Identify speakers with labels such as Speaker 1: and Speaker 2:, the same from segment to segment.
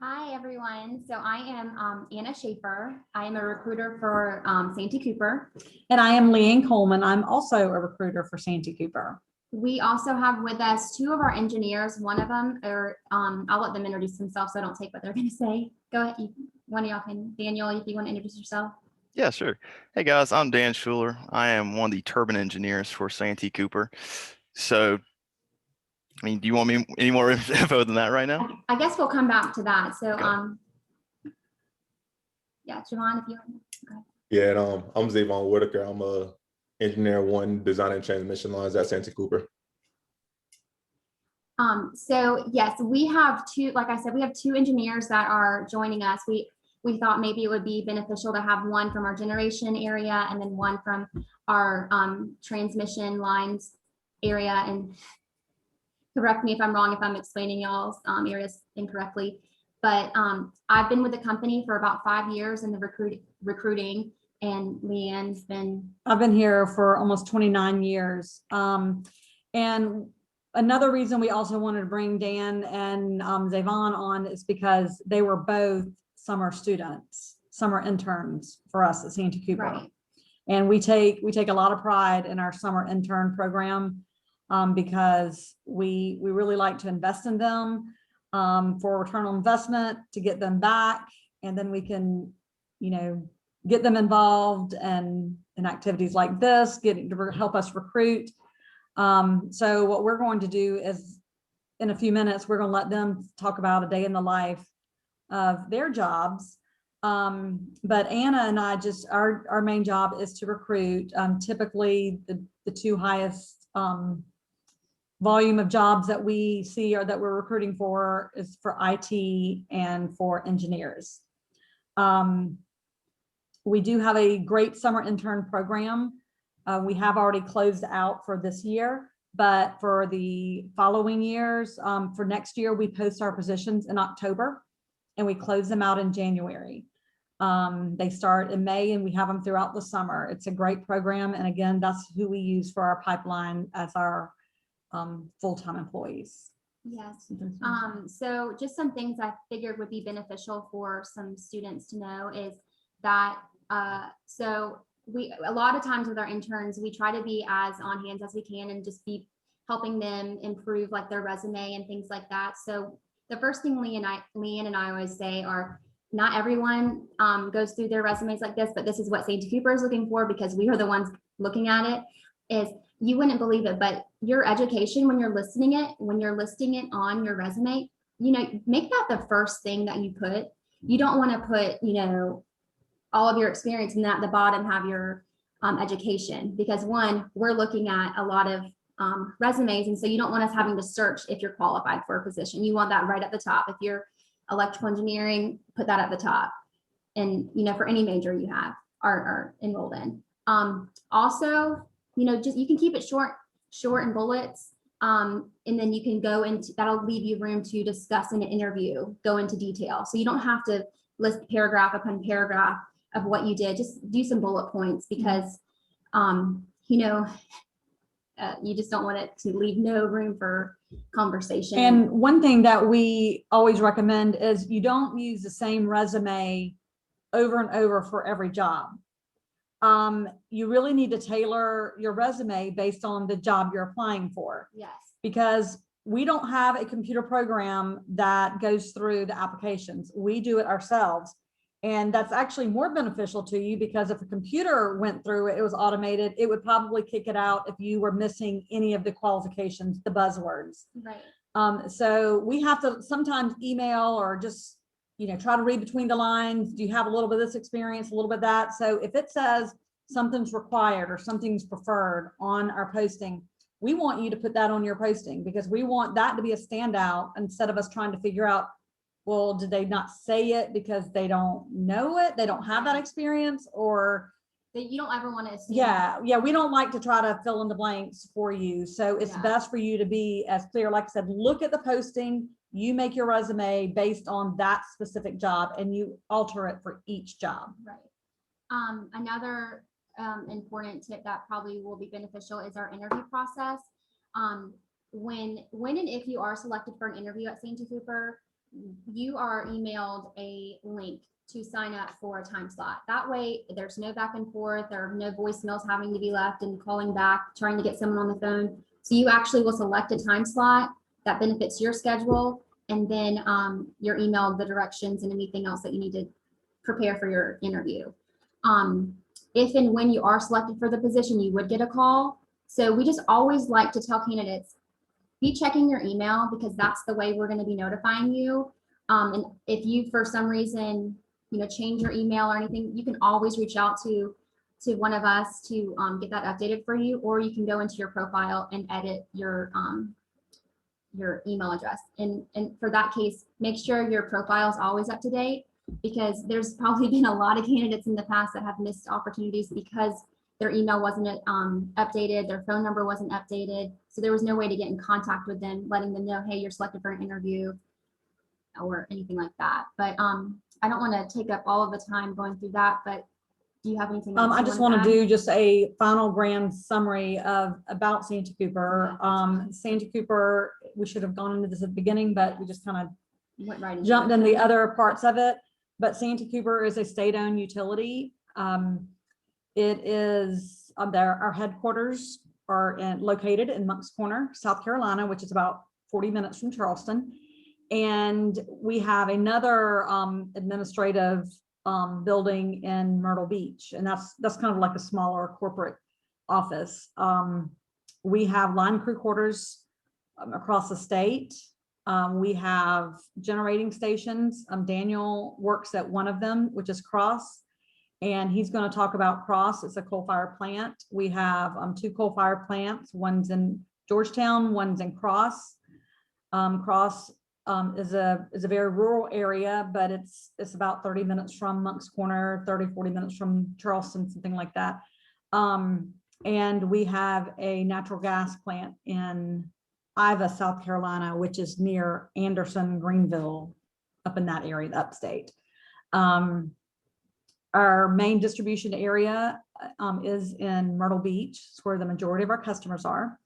Speaker 1: Hi, everyone. So I am Anna Schaffer. I am a recruiter for Santee Cooper.
Speaker 2: And I am LeAnn Coleman. I'm also a recruiter for Santee Cooper.
Speaker 1: We also have with us two of our engineers. One of them, I'll let them introduce themselves so I don't take what they're going to say. Go ahead. One of y'all can, Daniel, if you want to introduce yourself.
Speaker 3: Yeah, sure. Hey guys, I'm Dan Schuler. I am one of the turbine engineers for Santee Cooper. So, do you want me any more info than that right now?
Speaker 1: I guess we'll come back to that. So,
Speaker 3: Okay.
Speaker 1: yeah, Javon, if you want to go ahead.
Speaker 4: Yeah, and I'm Zavon Whitaker. I'm a engineer one designing transmission lines at Santee Cooper.
Speaker 1: So yes, we have two, like I said, we have two engineers that are joining us. We thought maybe it would be beneficial to have one from our generation area and then one from our transmission lines area. And correct me if I'm wrong, if I'm explaining y'all's areas incorrectly. But I've been with the company for about 5 years in the recruiting, and LeAnn's been.
Speaker 2: I've been here for almost 29 years. And another reason we also wanted to bring Dan and Zavon on is because they were both summer students, summer interns for us at Santee Cooper.
Speaker 1: Right.
Speaker 2: And we take a lot of pride in our summer intern program because we really like to invest in them for return on investment, to get them back, and then we can, get them involved in activities like this, help us recruit. So what we're going to do is, in a few minutes, we're going to let them talk about a day in the life of their jobs. But Anna and I our main job is to recruit. Typically the two highest volume of jobs that we see or that we're recruiting for is for IT and for engineers. We do have a great summer intern program. We have already closed out for this year, but for the following years, for next year, we post our positions in October and we close them out in January. They start in May and we have them throughout the summer. It's a great program. And again, that's who we use for our pipeline as our full-time employees.
Speaker 1: Yes. So just some things I figured would be beneficial for some students to know is that, so a lot of times with our interns, we try to be as on hands as we can and just be helping them improve like their resume and things like that. So the first thing LeAnn and I always say are, not everyone goes through their resumes like this, but this is what Santee Cooper is looking for because we are the ones looking at it. Is you wouldn't believe it, but your education, when you're listing it on your resume, make that the first thing that you put. You don't want to put, all of your experience and at the bottom have your education, because one, we're looking at a lot of resumes, and so you don't want us having to search if you're qualified for a position. You want that right at the top. If you're electrical engineering, put that at the top, and for any major you have are enrolled in. Also, just you can keep it short and bullets, and then you can go into, that'll leave you room to discuss in an interview, go into detail. So you don't have to list paragraph upon paragraph of what you did. Just do some bullet points because, you just don't want it to leave no room for conversation.
Speaker 2: And one thing that we always recommend is you don't use the same resume over and over for every job. You really need to tailor your resume based on the job you're applying for.
Speaker 1: Yes.
Speaker 2: Because we don't have a computer program that goes through the applications. We do it ourselves. And that's actually more beneficial to you because if a computer went through it, it was automated, it would probably kick it out if you were missing any of the qualifications, the buzzwords.
Speaker 1: Right.
Speaker 2: So we have to sometimes email or just, try to read between the lines. Do you have a little bit of this experience, a little bit of that? So if it says something's required or something's preferred on our posting, we want you to put that on your posting because we want that to be a standout instead of us trying to figure out, well, did they not say it because they don't know it? They don't have that experience, or
Speaker 1: that you don't ever want to assume.
Speaker 2: Yeah. We don't like to try to fill in the blanks for you. So it's best for you to be as clear. Like I said, look at the posting, you make your resume based on that specific job and you alter it for each job.
Speaker 1: Right. Another important tip that probably will be beneficial is our interview process. When and if you are selected for an interview at Santee Cooper, you are emailed a link to sign up for a time slot. That way, there's no back and forth, there are no voicemails having to be left and calling back, trying to get someone on the phone. So you actually will select a time slot that benefits your schedule, and then you're emailed the directions and anything else that you need to prepare for your interview. If and when you are selected for the position, you would get a call. So we just always like to tell candidates, be checking your email, because that's the way we're going to be notifying you. And if you, for some reason, change your email or anything, you can always reach out to one of us to get that updated for you, or you can go into your profile and edit your email address. And for that case, make sure your profile is always up to date, because there's probably been a lot of candidates in the past that have missed opportunities because their email wasn't updated, their phone number wasn't updated. So there was no way to get in contact with them, letting them know, hey, you're selected for an interview or anything like that. But I don't want to take up all of the time going through that, but do you have anything else?
Speaker 2: I just want to do just a final grand summary about Santee Cooper. Santee Cooper, we should have gone into this at the beginning, but we just kind of
Speaker 1: went right into
Speaker 2: jumped
Speaker 1: it.
Speaker 2: in the other parts of it. But Santee Cooper is a state-owned utility. It is our headquarters are located in Moncks Corner, South Carolina, which is about 40 minutes from Charleston. And we have another administrative building in Myrtle Beach, and that's kind of like a smaller corporate office. We have line crew quarters across the state. We have generating stations. Daniel works at one of them, which is Cross, and he's going to talk about Cross. It's a coal-fired plant. We have 2 coal-fired plants. One's in Georgetown, one's in Cross. Cross is a very rural area, but it's about 30 minutes from Moncks Corner, 40 minutes from Charleston, something like that. And we have a natural gas plant in Iva, South Carolina, which is near Anderson, Greenville, up in that area, upstate. Our main distribution area is in Myrtle Beach. It's where the majority of our customers are.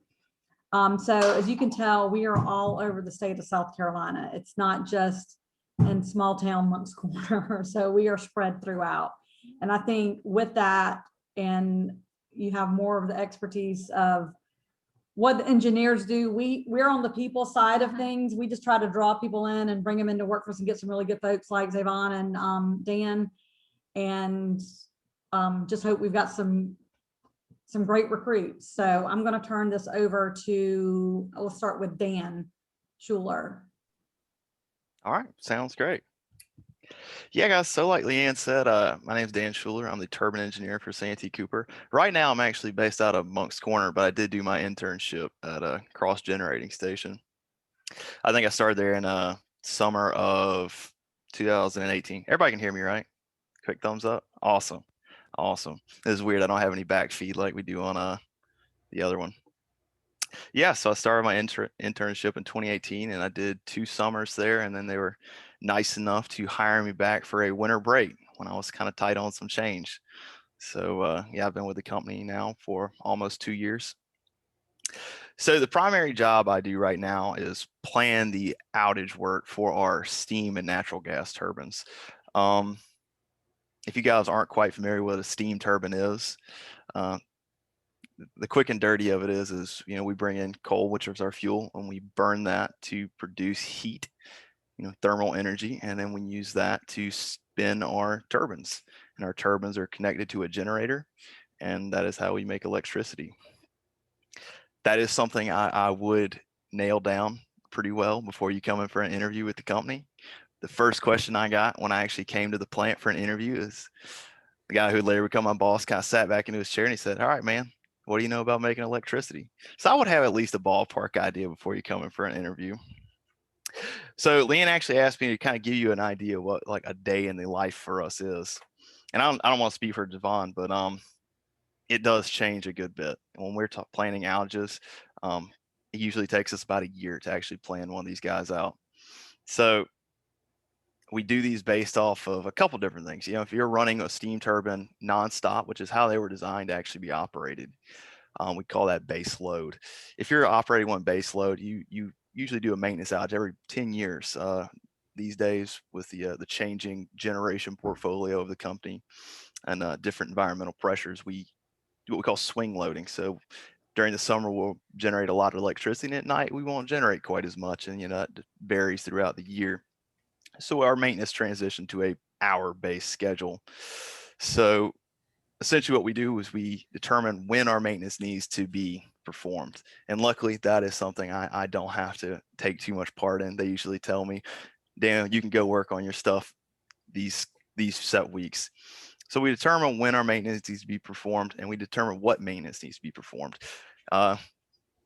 Speaker 2: So as you can tell, we are all over the state of South Carolina. It's not just in small town Moncks Corner. So we are spread throughout. And I think with that, and you have more of the expertise of what the engineers do. We're on the people side of things. We just try to draw people in and bring them into work for us and get some really good folks like Zavon and Dan, and just hope we've got some great recruits. So I'm going to turn this over to, we'll start with Dan Schuler.
Speaker 3: All right, sounds great. Yeah, guys, so like LeAnn said, my name is Dan Schuler. I'm the turbine engineer for Santee Cooper. Right now, I'm actually based out of Moncks Corner, but I did do my internship at a cross generating station. I think I started there in summer of 2018. Everybody can hear me, right? Quick thumbs up. Awesome. Awesome. This is weird. I don't have any back feed like we do on the other one. Yeah, so I started my internship in 2018, and I did 2 summers there, and then they were nice enough to hire me back for a winter break when I was kind of tight on some change. So yeah, I've been with the company now for almost 2 years. So the primary job I do right now is plan the outage work for our steam and natural gas turbines. If you guys aren't quite familiar with what a steam turbine is, the quick and dirty of it is we bring in coal, which is our fuel, and we burn that to produce heat, thermal energy, and then we use that to spin our turbines. And our turbines are connected to a generator, and that is how we make electricity. That is something I would nail down pretty well before you come in for an interview with the company. The first question I got when I actually came to the plant for an interview is the guy who would later become my boss kind of sat back into his chair and he said, "All right, man, what do you know about making electricity?" So I would have at least a ballpark idea before you come in for an interview. So LeAnn actually asked me to kind of give you an idea what like a day in the life for us is. And I don't want to speak for Devon, but it does change a good bit. And when we're planning outages, it usually takes us about a year to actually plan one of these guys out. So we do these based off of a couple different things. If you're running a steam turbine nonstop, which is how they were designed to actually be operated, we call that base load. If you're operating one base load, you usually do a maintenance outage every 10 years. these days with the changing generation portfolio of the company and different environmental pressures. We do what we call swing loading. So during the summer, we'll generate a lot of electricity, and at night we won't generate quite as much, and that varies throughout the year. So our maintenance transitioned to a hour-based schedule. So essentially what we do is we determine when our maintenance needs to be performed. And luckily that is something I don't have to take too much part in. They usually tell me, Dan, you can go work on your stuff these set weeks. So we determine when our maintenance needs to be performed, and we determine what maintenance needs to be performed.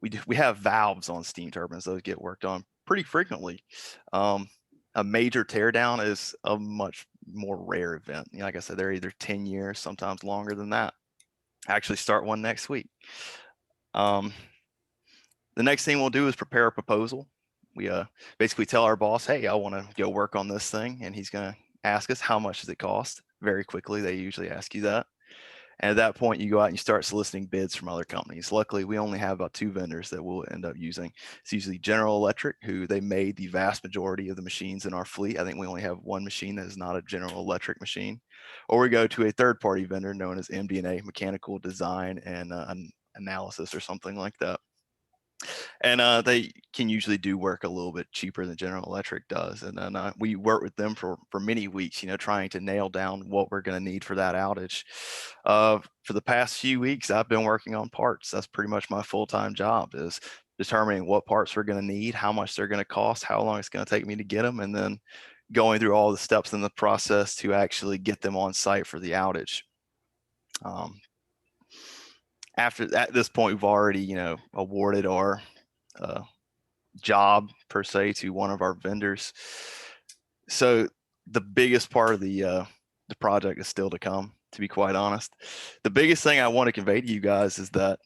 Speaker 3: We have valves on steam turbines. Those get worked on pretty frequently. A major teardown is a much more rare event. Like I said, they're either 10 years, sometimes longer than that. I actually start one next week. The next thing we'll do is prepare a proposal. We basically tell our boss, hey, I want to go work on this thing, and he's going to ask us, how much does it cost? Very quickly, they usually ask you that. And at that point, you go out and you start soliciting bids from other companies. Luckily, we only have about 2 vendors that we'll end up using. It's usually General Electric, who they made the vast majority of the machines in our fleet. I think we only have 1 machine that is not a General Electric machine. Or we go to a third-party vendor known as MD&A, Mechanical Design and Analysis, or something like that. And they can usually do work a little bit cheaper than General Electric does. And then we work with them for many weeks, trying to nail down what we're going to need for that outage. For the past few weeks, I've been working on parts. That's pretty much my full-time job, is determining what parts we're going to need, how much they're going to cost, how long it's going to take me to get them, and then going through all the steps in the process to actually get them on site for the outage. At this point, we've already, awarded our job per se to one of our vendors. So the biggest part of the project is still to come, to be quite honest. The biggest thing I want to convey to you guys is that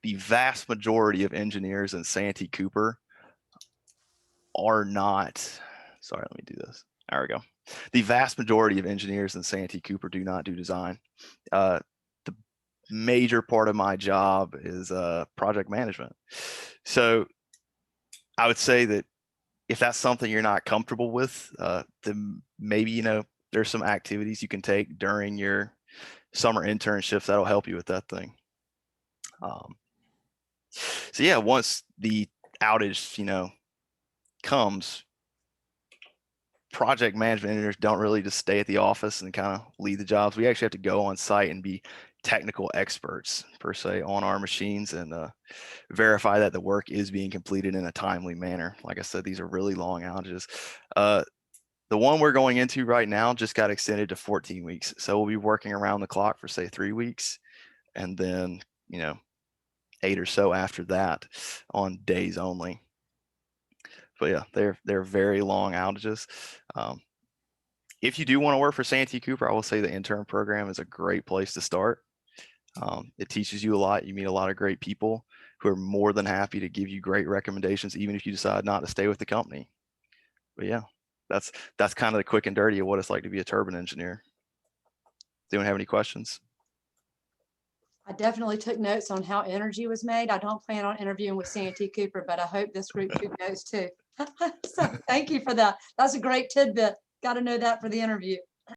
Speaker 3: the vast majority of engineers in Santee Cooper are not, sorry, let me do this. There we go. The vast majority of engineers in Santee Cooper do not do design. The major part of my job is project management. So I would say that if that's something you're not comfortable with, then maybe, there's some activities you can take during your summer internships that'll help you with that thing. So yeah, once the outage, comes, project management engineers don't really just stay at the office and kind of lead the jobs. We actually have to go on site and be technical experts per se on our machines and verify that the work is being completed in a timely manner. Like I said, these are really long outages. The one we're going into right now just got extended to 14 weeks. So we'll be working around the clock for say 3 weeks, and then, 8 or so after that on days only. But yeah, they're very long outages. If you do want to work for Santee Cooper, I will say the intern program is a great place to start. It teaches you a lot. You meet a lot of great people who are more than happy to give you great recommendations, even if you decide not to stay with the company. But yeah, that's kind of the quick and dirty of what it's like to be a turbine engineer. Does anyone have any questions?
Speaker 5: I definitely took notes on how energy was made. I don't plan on interviewing with Santee Cooper, but I hope this group took notes too. So thank you for that. That's a great tidbit. Got to know that for the interview.